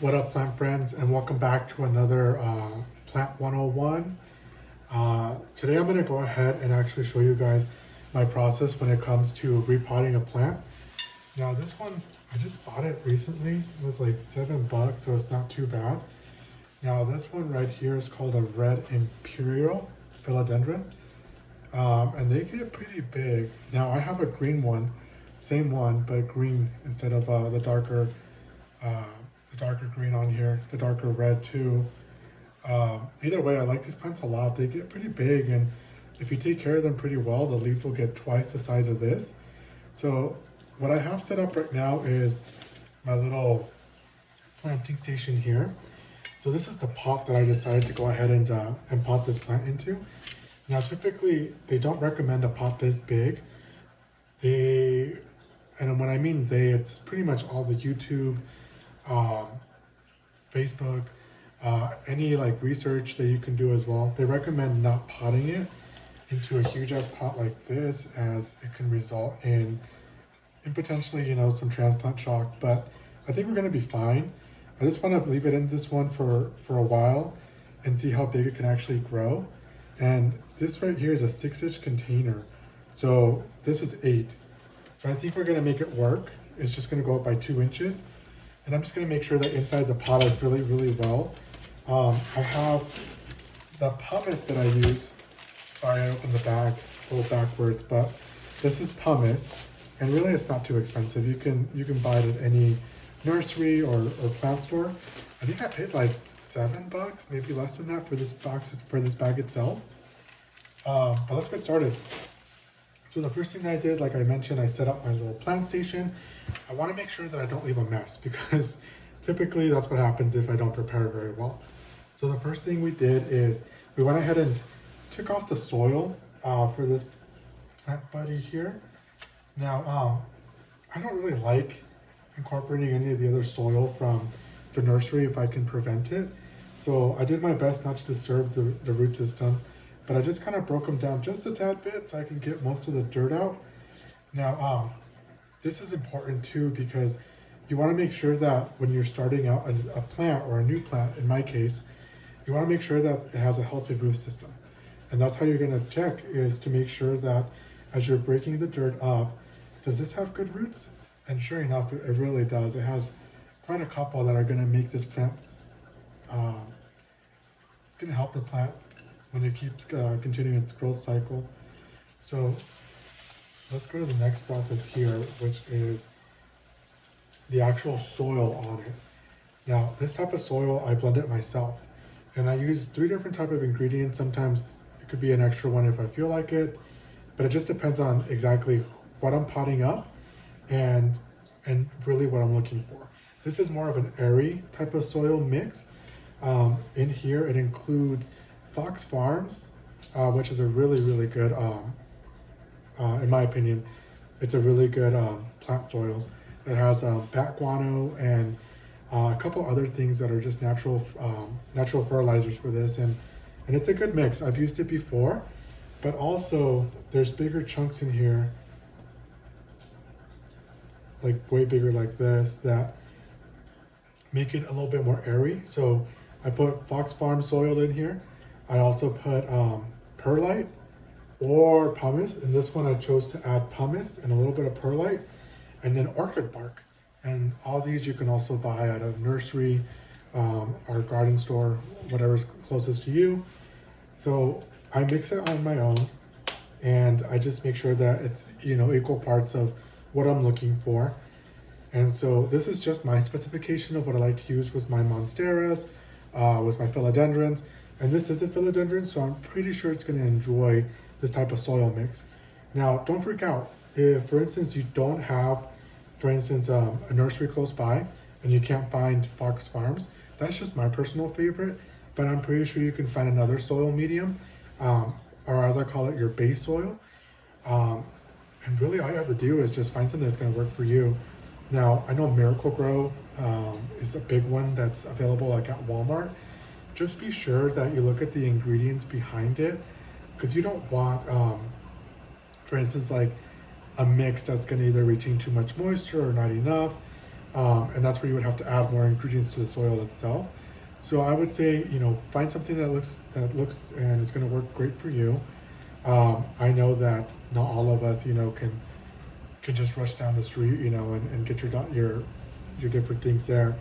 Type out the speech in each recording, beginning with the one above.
What up, plant friends, and welcome back to another Plant 101. Today I'm going to go ahead and actually show you guys my process when it comes to repotting a plant. Now this one, I just bought it recently. It was like $7, so it's not too bad. Now this one right here is called a red imperial philodendron, and they get pretty big. Now I have a green one, same one, but green instead of uh, the darker green on here, the darker red too. Either way, I like these plants a lot. They get pretty big, and if you take care of them pretty well, the leaf will get twice the size of this. So what I have set up right now is my little planting station here. So this is the pot that I decided to go ahead and pot this plant into. Now typically they don't recommend a pot this big. And when I mean they, it's pretty much all the YouTube, Facebook, any like research that you can do as well. They recommend not potting it into a huge ass pot like this, as it can result in potentially, some transplant shock. But I think we're gonna be fine. I just want to leave it in this one for a while and see how big it can actually grow. And this right here is a 6-inch container, so this is 8. So I think we're gonna make it work. It's just gonna go up by 2 inches. And I'm just gonna make sure that inside the pot is really, really well. I have the pumice that I use. Sorry, I opened the bag a little backwards, but this is pumice, and really it's not too expensive. You can buy it at any nursery or plant store. I think I paid like $7, maybe less than that for this bag itself. But let's get started. So the first thing that I did, like I mentioned, I set up my little plant station. I want to make sure that I don't leave a mess, because typically that's what happens if I don't prepare it very well. So the first thing we did is we went ahead and took off the soil for this plant buddy here. Now, I don't really like incorporating any of the other soil from the nursery if I can prevent it. So I did my best not to disturb the root system, but I just kind of broke them down just a tad bit so I can get most of the dirt out. Now, this is important too, because you want to make sure that when you're starting out a plant, or a new plant in my case, you want to make sure that it has a healthy root system. And that's how you're going to check, is to make sure that as you're breaking the dirt up, does this have good roots? And sure enough, it really does. It has quite a couple that are going to make this plant, it's going to help the plant when it keeps continuing its growth cycle. So let's go to the next process here, which is the actual soil on it. Now, this type of soil, I blend it myself, and I use 3 different type of ingredients. Sometimes it could be an extra one if I feel like it, but it just depends on exactly what I'm potting up and really what I'm looking for. This is more of an airy type of soil mix. In here, it includes Fox Farms, which is a really, really good, in my opinion, it's a really good plant soil. It has bat guano and a couple other things that are just natural fertilizers for this, and it's a good mix. I've used it before, but also there's bigger chunks in here, like way bigger like this, that make it a little bit more airy. So I put Fox Farm soil in here. I also put perlite or pumice. In this one I chose to add pumice and a little bit of perlite, and then orchid bark. And all these you can also buy at a nursery or garden store, whatever's closest to you. So I mix it on my own, and I just make sure that it's equal parts of what I'm looking for. And so this is just my specification of what I like to use with my monsteras, with my philodendrons. And this is a philodendron, so I'm pretty sure it's going to enjoy this type of soil mix. Now, don't freak out. If, for instance, you don't have, for instance, a nursery close by and you can't find Fox Farms, that's just my personal favorite, but I'm pretty sure you can find another soil medium, or as I call it, your base soil. And really all you have to do is just find something that's going to work for you. Now, I know Miracle Grow is a big one that's available like at Walmart. Just be sure that you look at the ingredients behind it, because you don't want, for instance, like a mix that's going to either retain too much moisture or not enough. And that's where you would have to add more ingredients to the soil itself. So I would say, find something that looks and is going to work great for you. I know that not all of us, can just rush down the street, and get your different things there.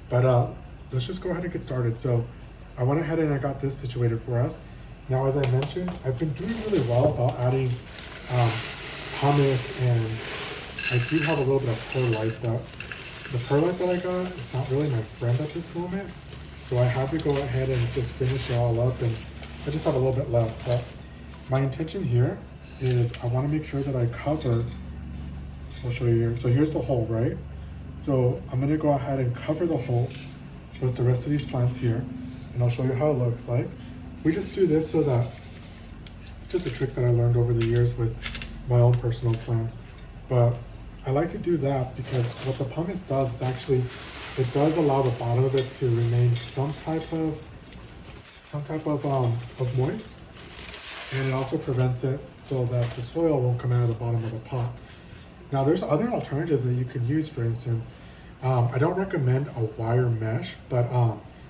But let's just go ahead and get started. So I went ahead and I got this situated for us. Now, as I mentioned, I've been doing really well about adding hummus, and I do have a little bit of perlite. The perlite that I got, it's not really my friend at this moment. So I had to go ahead and just finish it all up, and I just have a little bit left. But my intention here is I want to make sure that I cover, I'll show you here. So here's the hole, right? So I'm going to go ahead and cover the hole with the rest of these plants here, and I'll show you how it looks like. We just do this so that it's just a trick that I learned over the years with my own personal plants. But I like to do that because what the pumice does is actually, it does allow the bottom of it to remain some type of moist, and it also prevents it so that the soil won't come out of the bottom of the pot. Now, there's other alternatives that you can use. For instance, I don't recommend a wire mesh, but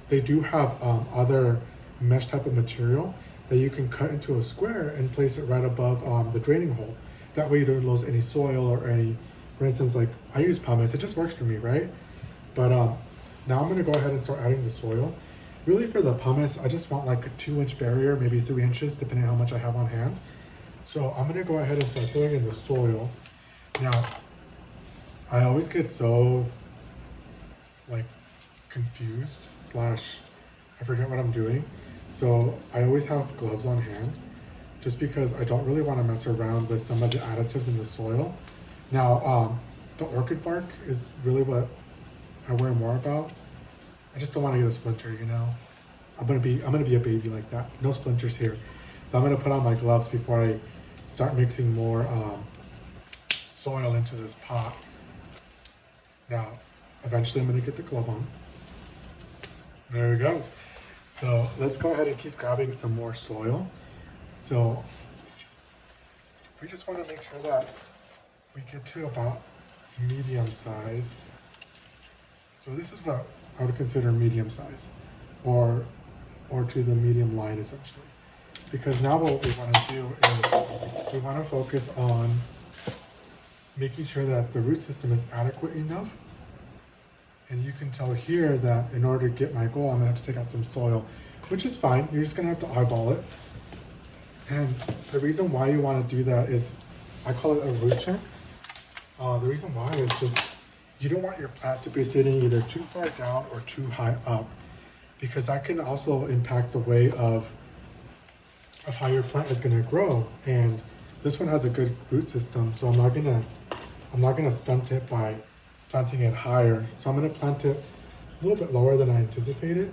they do have other mesh type of material that you can cut into a square and place it right above the draining hole. That way you don't lose any soil or any, for instance, like I use pumice, it just works for me, right? But now I'm gonna go ahead and start adding the soil. Really for the pumice, I just want like a 2-inch barrier, maybe 3 inches, depending on how much I have on hand. So I'm gonna go ahead and start throwing in the soil. Now, I always get so like confused / I forget what I'm doing. So I always have gloves on hand just because I don't really want to mess around with some of the additives in the soil. Now, the orchid bark is really what I worry more about. I just don't want to get a splinter, I'm gonna be a baby like that. No splinters here. So I'm gonna put on my gloves before I start mixing more soil into this pot. Now, eventually I'm gonna get the glove on. There we go. So let's go ahead and keep grabbing some more soil. So we just want to make sure that we get to about medium size. So this is what I would consider medium size, or to the medium line essentially. Because now what we want to do is we want to focus on making sure that the root system is adequate enough. And you can tell here that in order to get my goal, I'm gonna have to take out some soil, which is fine. You're just gonna have to eyeball it. And the reason why you wanna do that is, I call it a root check. The reason why is just, you don't want your plant to be sitting either too far down or too high up, because that can also impact the way of how your plant is gonna grow. And this one has a good root system, so I'm not gonna stunt it by planting it higher. So I'm gonna plant it a little bit lower than I anticipated.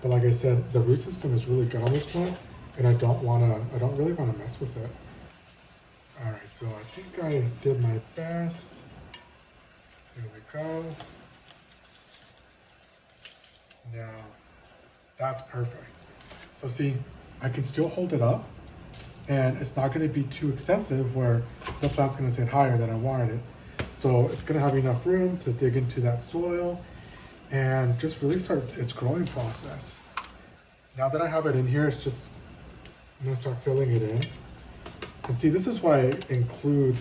But like I said, the root system is really good on this plant, and I don't really wanna mess with it. All right, so I think I did my best. Here we go. Now, that's perfect. So see, I can still hold it up, and it's not gonna be too excessive where the plant's gonna sit higher than I wanted it. So it's gonna have enough room to dig into that soil and just really start its growing process. Now that I have it in here, I'm gonna start filling it in. And see, this is why I include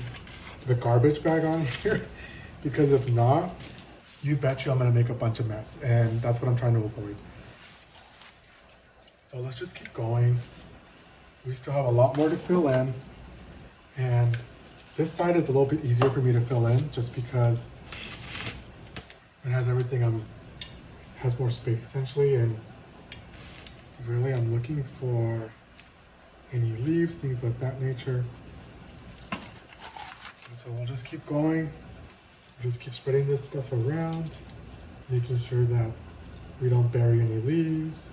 the garbage bag on here, because if not, you bet you I'm gonna make a bunch of mess, and that's what I'm trying to avoid. So let's just keep going. We still have a lot more to fill in, and this side is a little bit easier for me to fill in just because it has everything, has more space essentially, and really I'm looking for any leaves, things of that nature. And so we'll just keep going. We'll just keep spreading this stuff around, making sure that we don't bury any leaves.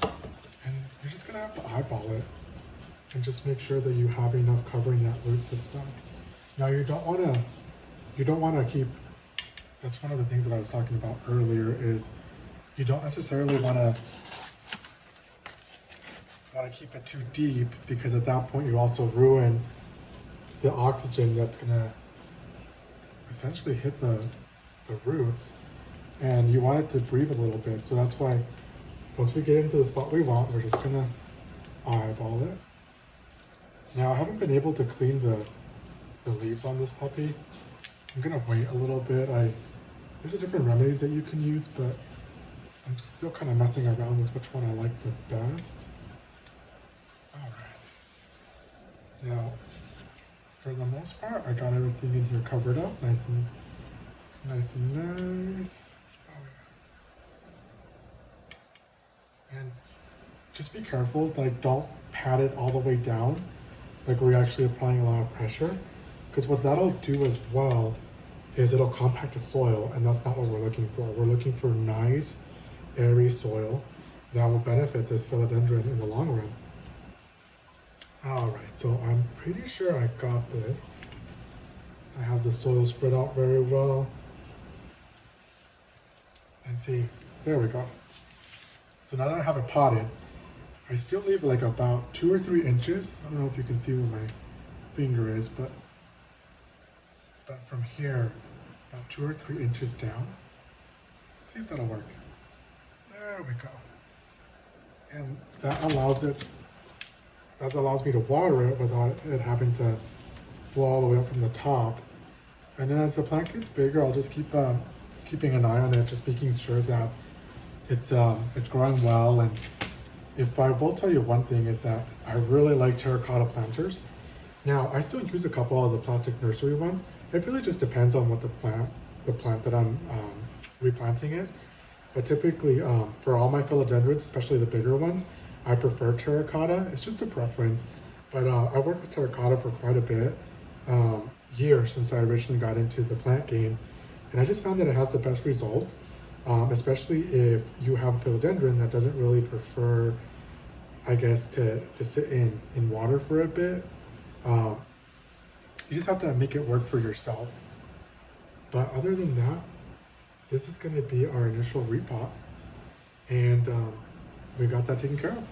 And you're just gonna have to eyeball it and just make sure that you have enough covering that root system. Now you don't wanna keep, that's one of the things that I was talking about earlier, is you don't necessarily wanna keep it too deep, because at that point you also ruin the oxygen that's gonna essentially hit the the roots, and you want it to breathe a little bit. So that's why once we get into the spot we want, we're just gonna eyeball it. Now I haven't been able to clean the leaves on this puppy. I'm gonna wait a little bit. There's different remedies that you can use, but I'm still kind of messing around with which one I like the best. All right. Now, for the most part, I got everything in here covered up, nice and nice. Oh yeah. And just be careful, like don't pat it all the way down, like we're actually applying a lot of pressure, because what that'll do as well is it'll compact the soil, and that's not what we're looking for. We're looking for nice, airy soil that will benefit this philodendron in the long run. All right, so I'm pretty sure I got this. I have the soil spread out very well. And see, there we go. So now that I have it potted, I still leave like about 2 or 3 inches. I don't know if you can see where my finger is, but from here, about 2 or 3 inches down. Let's see if that'll work. There we go. And that allows me to water it without it having to flow all the way up from the top. And then as the plant gets bigger, I'll just keep keeping an eye on it, just making sure that it's growing well. And if I will tell you one thing is that I really like terracotta planters. Now I still use a couple of the plastic nursery ones. It really just depends on what the plant that I'm replanting is. But typically for all my philodendrons, especially the bigger ones, I prefer terracotta. It's just a preference. But I worked with terracotta for quite a bit, years since I originally got into the plant game. And I just found that it has the best results, especially if you have a philodendron that doesn't really prefer, I guess, to sit in water for a bit. You just have to make it work for yourself. But other than that, this is going to be our initial repot, and we got that taken care of.